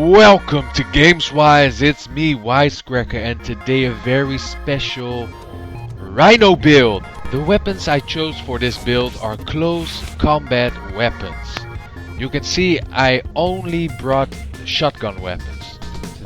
Welcome to GamesWise, it's me WiseKrakr, and today a very special RHINO build. The weapons I chose for this build are close combat weapons. You can see I only brought shotgun weapons.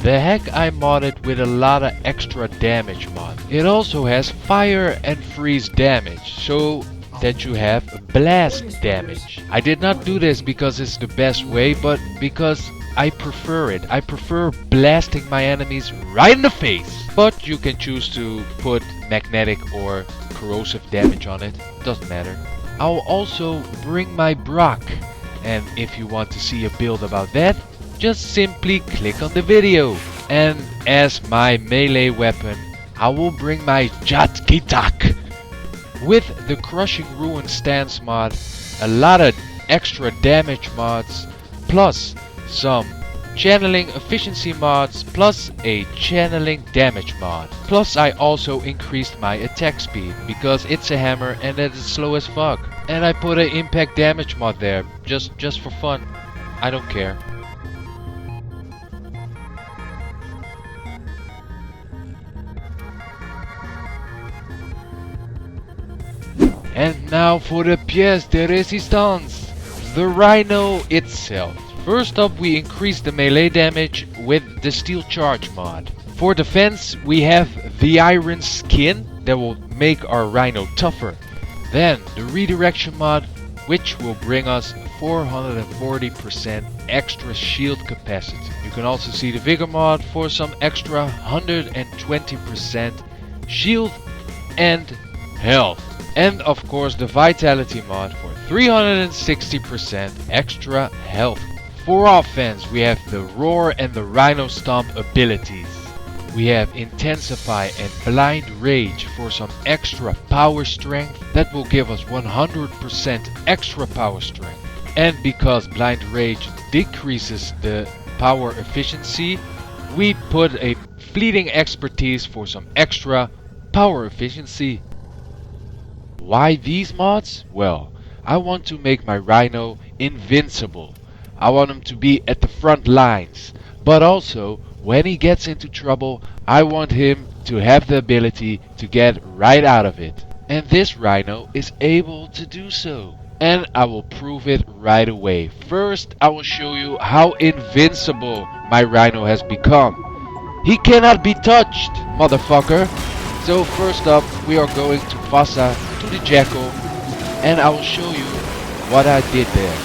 The heck I modded with a lot of extra damage mod. It also has fire and freeze damage, so that you have blast damage. I did not do this because it's the best way, but because I prefer it. I prefer blasting my enemies right in the face. But you can choose to put magnetic or corrosive damage on it. Doesn't matter. I'll also bring my Brock. And if you want to see a build about that, just simply click on the video. And as my melee weapon, I will bring my Jatkitak. With the Crushing Ruin stance mod, a lot of extra damage mods, plus some channeling efficiency mods, plus a channeling damage mod. Plus I also increased my attack speed because it's a hammer and it is slow as fuck. And I put an impact damage mod there just for fun. I don't care. And now for the pièce de résistance, the RHINO itself. First up, we increase the melee damage with the steel charge mod. For defense, we have the iron skin that will make our RHINO tougher. Then the redirection mod, which will bring us 440% extra shield capacity. You can also see the vigor mod for some extra 120% shield and health. And of course the vitality mod for 360% extra health. For offense, we have the roar and the RHINO stomp abilities. We have intensify and blind rage for some extra power strength that will give us 100% extra power strength. And because blind rage decreases the power efficiency, we put a fleeting expertise for some extra power efficiency. Why these mods? Well, I want to make my RHINO invincible. I want him to be at the front lines. But also, when he gets into trouble, I want him to have the ability to get right out of it. And this RHINO is able to do so. And I will prove it right away. First, I will show you how invincible my RHINO has become. He cannot be touched, motherfucker. So first up, we are going to Vauban, to the Jackal, and I will show you what I did there.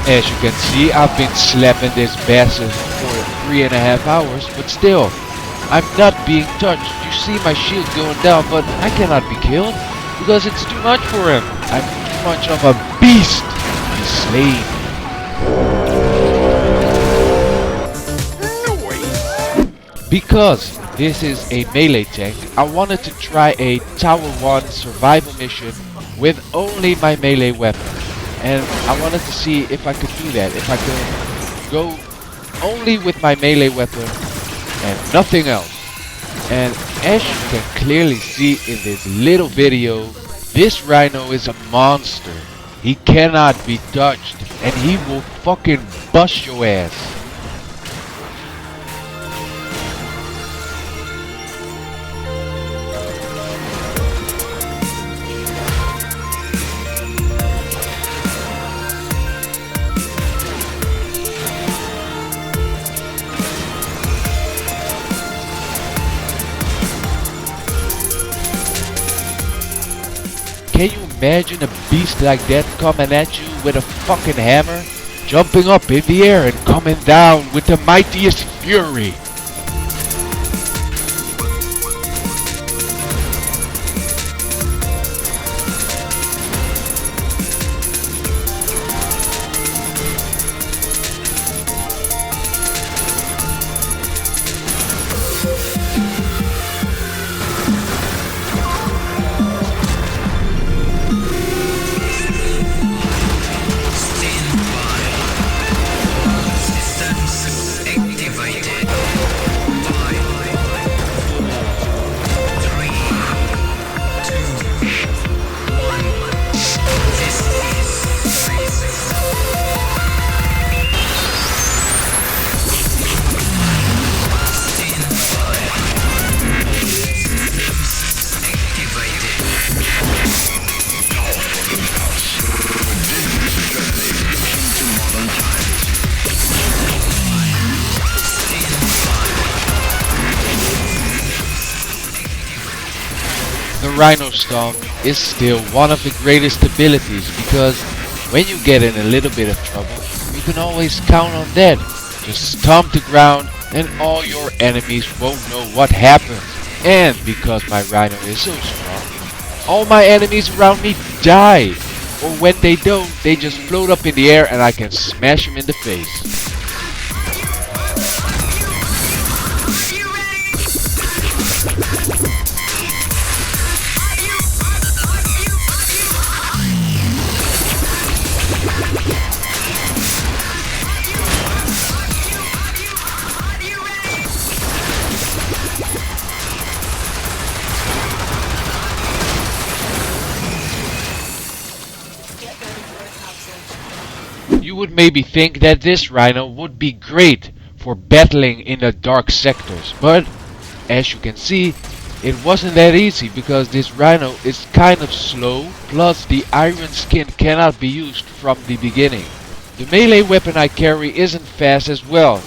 As you can see, I've been slapping this bastard for 3.5 hours, but still, I'm not being touched. You see my shield going down, but I cannot be killed, because it's too much for him. I'm too much of a beast to be slain. Because this is a melee tank, I wanted to try a Tower 1 survival mission with only my melee weapon. And I wanted to see if I could do that, if I could go only with my melee weapon and nothing else. And as you can clearly see in this little video, this RHINO is a monster. He cannot be touched and he will fucking bust your ass. Can you imagine a beast like that coming at you with a fucking hammer? Jumping up in the air and coming down with the mightiest fury. The RHINO Stomp is still one of the greatest abilities because when you get in a little bit of trouble, you can always count on that. Just stomp the ground and all your enemies won't know what happened. And because my RHINO is so strong, all my enemies around me die. Or when they don't, they just float up in the air and I can smash them in the face. You would maybe think that this RHINO would be great for battling in the dark sectors, but as you can see, it wasn't that easy because this RHINO is kind of slow, plus the iron skin cannot be used from the beginning. The melee weapon I carry isn't fast as well,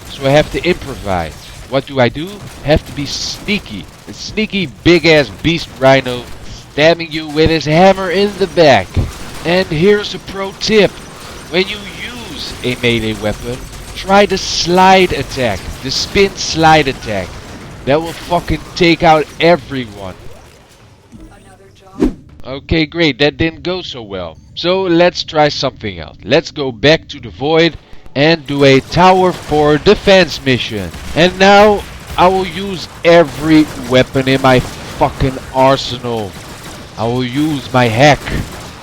so I have to improvise. What do? Have to be sneaky. A sneaky big ass beast RHINO stabbing you with his hammer in the back. And here's a pro tip. When you use a melee weapon, try the slide attack, the spin slide attack. That will fucking take out everyone. Okay, great, that didn't go so well. So let's try something else. Let's go back to the void and do a Tower 4 defense mission. And now I will use every weapon in my fucking arsenal. I will use my hack.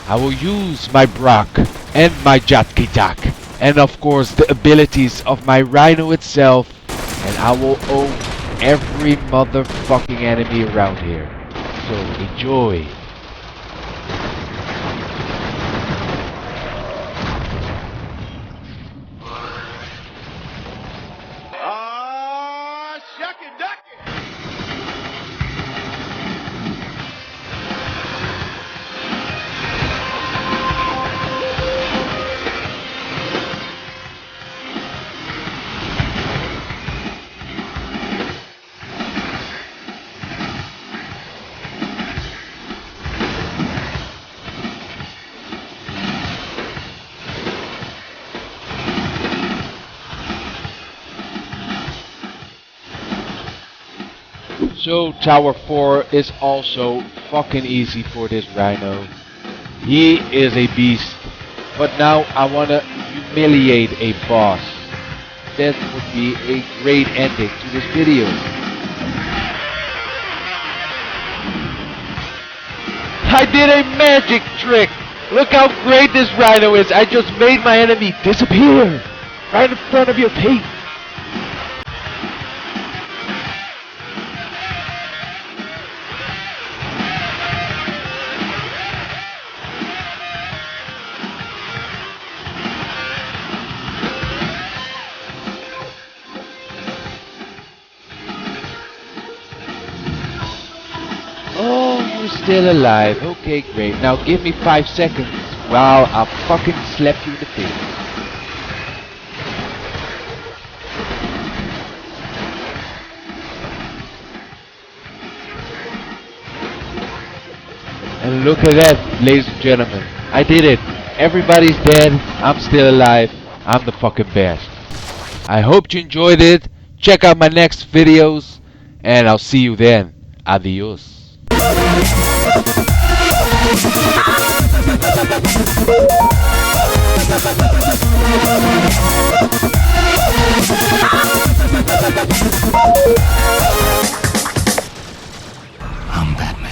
I will use my Brock and my Jatkitak, and of course the abilities of my RHINO itself, and I will own every motherfucking enemy around here. So enjoy. Shucky ducky! So Tower 4 is also fucking easy for this RHINO. He is a beast. But now I wanna humiliate a boss. That would be a great ending to this video. I did a magic trick! Look how great this RHINO is! I just made my enemy disappear! Right in front of your face! Oh, you're still alive. Okay, great. Now give me 5 seconds while I fucking slap you in the face. And look at that, ladies and gentlemen. I did it. Everybody's dead. I'm still alive. I'm the fucking best. I hope you enjoyed it. Check out my next videos. And I'll see you then. Adios. I'm Batman.